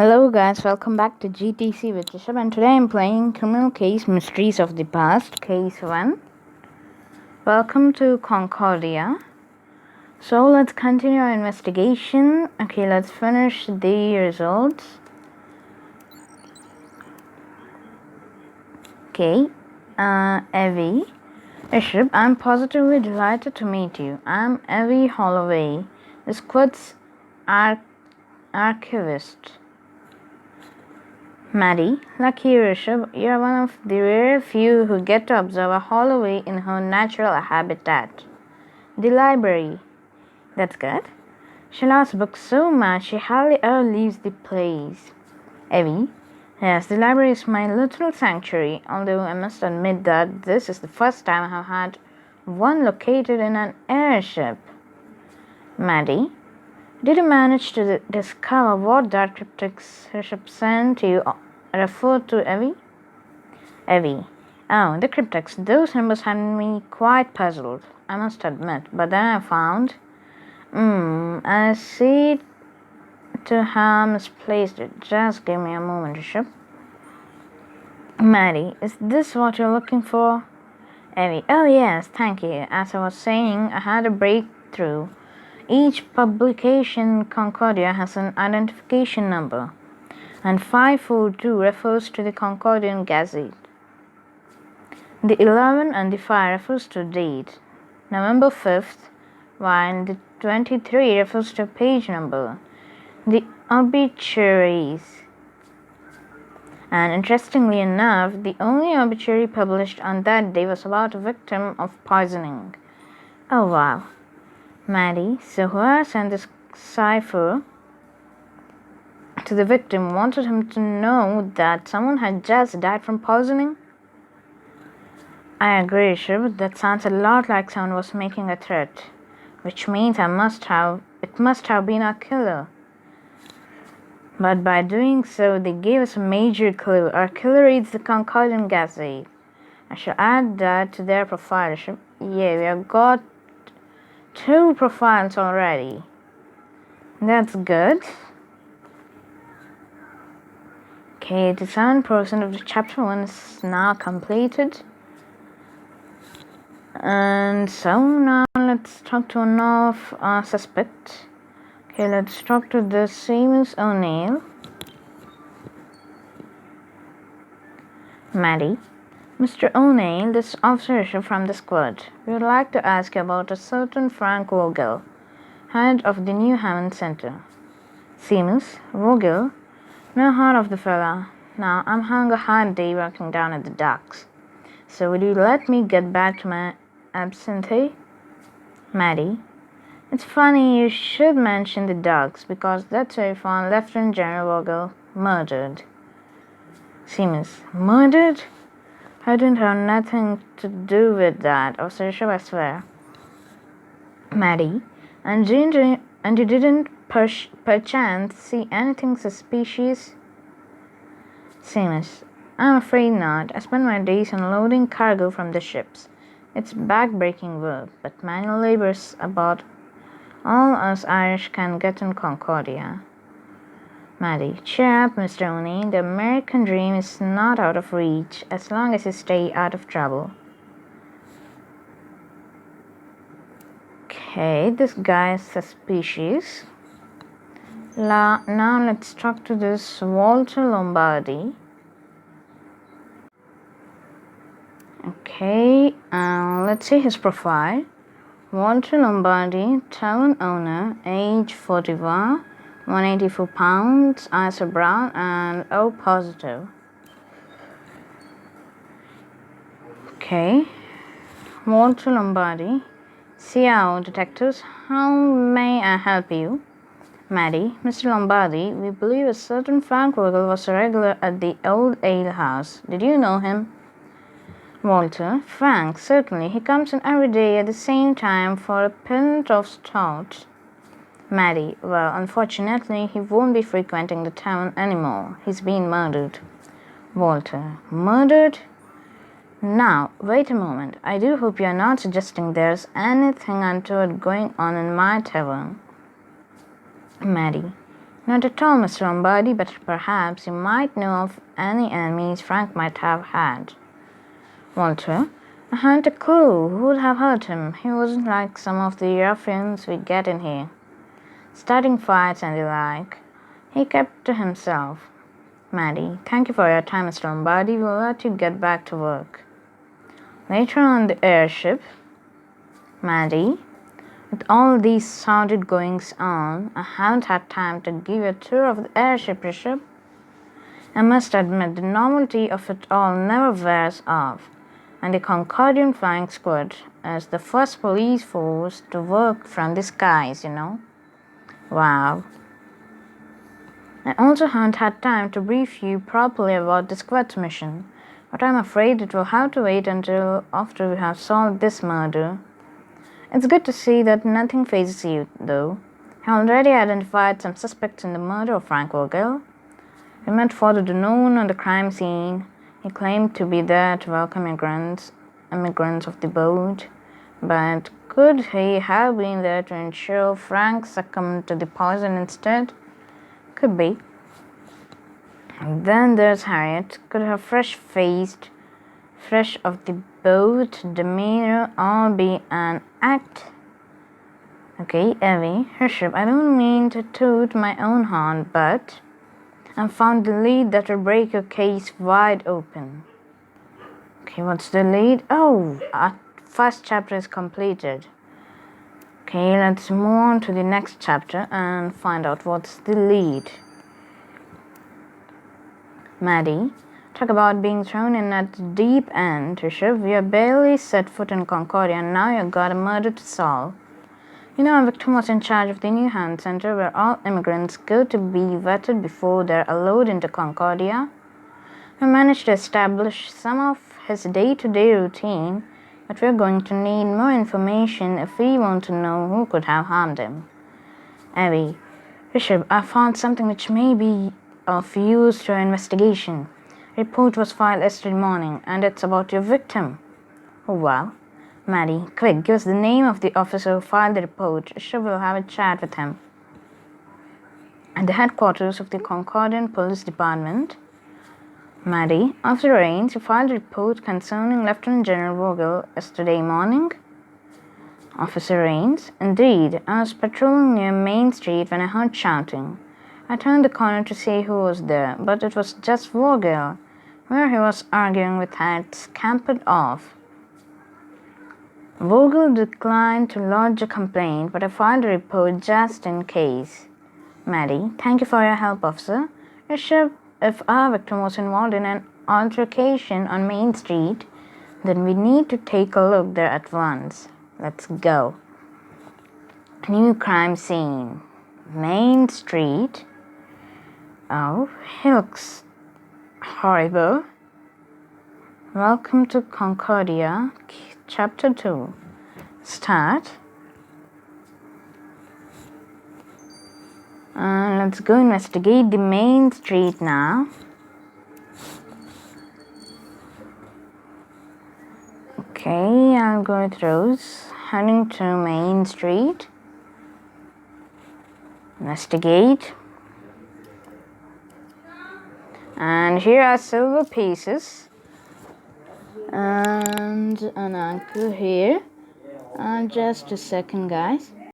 Hello guys, welcome back to GTC with Rishabh, and today I'm playing Criminal Case Mysteries of the Past, Case 1. Welcome to Concordia. So let's continue our investigation. Okay, let's finish the results. Okay, Evie. Rishabh, I'm positively delighted to meet you. I'm Evie Holloway, the squad's archivist. Maddie, lucky Rishabh, you're one of the rare few who get to observe a Holloway in her natural habitat. The library. That's good. She loves books so much she hardly ever leaves the place. Evie, yes, the library is my little sanctuary, although I must admit that this is the first time I have had one located in an airship. Maddie, did you manage to discover what that cryptic ship sent you referred to, Evie? Evie. Oh, the cryptex. Those numbers had me quite puzzled, I must admit. But then I found... I see to have misplaced it. Just give me a moment, Rishabh. Maddie, is this what you're looking for? Evie. Oh yes, thank you. As I was saying, I had a breakthrough. Each publication in Concordia has an identification number, and 542 refers to the Concordian Gazette. The 11 and the 5 refers to date, November 5th, while the 23 refers to page number, the obituaries. And interestingly enough, the only obituary published on that day was about a victim of poisoning. Oh wow. Maddie, so whoever sent this cipher to the victim wanted him to know that someone had just died from poisoning? I agree, Shiv. That sounds a lot like someone was making a threat, which means it must have been our killer. But by doing so, they gave us a major clue. Our killer reads the Concordian Gazette. I shall add that to their profile, Shiv. Yeah, we have got 2 profiles already. That's good. Okay, 87% of the chapter 1 is now completed. And so now let's talk to another suspect. Okay, let's talk to the Seamus O'Neill. Maddie. Mr. O'Neill, this is Officer from the squad. We would like to ask you about a certain Frank Vogel, head of the New Haven Center. Seamus, Vogel? No heard of the fella. Now, I'm having a hard day working down at the docks. So would you let me get back to my absentee? Maddie. It's funny you should mention the dogs, because that's where we found Lieutenant General Vogel murdered. Seamus. Murdered? I didn't have nothing to do with that, Officer Rishabh, I swear. Maddie. And you didn't perchance see anything suspicious? Seamus. I'm afraid not. I spend my days unloading cargo from the ships. It's back-breaking work, but manual labor's about all us Irish can get in Concordia. Maddie. Cheer up, Mr. O'Neill. The American dream is not out of reach as long as you stay out of trouble. Okay, this guy is suspicious. Now let's talk to this Walter Lombardi. Okay, let's see his profile. Walter Lombardi, tavern owner, age 41, 184 pounds, eyes are brown and O positive. Okay, Walter Lombardi. CIO detectives, how may I help you? Maddie, Mr. Lombardi, we believe a certain Frank Vogel was a regular at the old ale house. Did you know him? Walter, Frank, certainly. He comes in every day at the same time for a pint of stout. Maddie, well, unfortunately, he won't be frequenting the tavern anymore. He's been murdered. Walter, murdered? Now, wait a moment. I do hope you're not suggesting there's anything untoward going on in my tavern. Maddie, Not at all, Mr. Lombardi, but perhaps you might know of any enemies Frank might have had. Walter, I hadn't a clue who would have hurt him. He wasn't like some of the ruffians we get in here, starting fights and the like. He kept to himself. Maddie, thank you for your time, Mr. Lombardi. We'll let you get back to work. Later on the airship, Maddie, with all these sordid goings on, I haven't had time to give you a tour of the airship, Bishop. I must admit, the novelty of it all never wears off, and the Concordian Flying Squad is the first police force to work from the skies, you know. Wow. I also haven't had time to brief you properly about the squad's mission, but I'm afraid it will have to wait until after we have solved this murder. It's good to see that nothing phases you, though. I already identified some suspects in the murder of Frank Vogel. We met Father Dunoon on the crime scene. He claimed to be there to welcome immigrants of the boat, but could he have been there to ensure Frank succumbed to the poison instead? Could be. And then there's Harriet. Could her fresh off the boat demeanor all be an act? Okay, Evie, Bishop, I don't mean to toot my own horn, but I found the lead that will break your case wide open. Okay, what's the lead? Oh, our first chapter is completed. Okay, let's move on to the next chapter and find out what's the lead. Maddie, talk about being thrown in at the deep end, Bishop. We have barely set foot in Concordia and now you've got a murder to solve. You know, our victim was in charge of the New Hand Center where all immigrants go to be vetted before they're allowed into Concordia. We managed to establish some of his day-to-day routine, but we're going to need more information if we want to know who could have harmed him. Abby, Bishop, I found something which may be of use to our investigation. A report was filed yesterday morning, and it's about your victim. Oh, wow. Maddie, quick, give us the name of the officer who filed the report. Bishop will have a chat with him. At the headquarters of the Concordian Police Department, Maddie, Officer Rains, you filed a report concerning Lieutenant General Vogel yesterday morning? Officer Rains, indeed. I was patrolling near Main Street when I heard shouting. I turned the corner to see who was there, but it was just Vogel. Where he was arguing with had scampered off. Vogel declined to lodge a complaint, but I filed a report just in case. Maddie, thank you for your help, officer. Bishop, if our victim was involved in an altercation on Main Street, then we need to take a look there at once. Let's go. New crime scene. Main Street. Oh, he looks horrible. Welcome to Concordia, Chapter 2. Start. Let's go investigate the Main Street now. Okay, I'll go with Rose. Heading to Main Street. Investigate. And here are silver pieces. And an anchor here. Just a second, guys.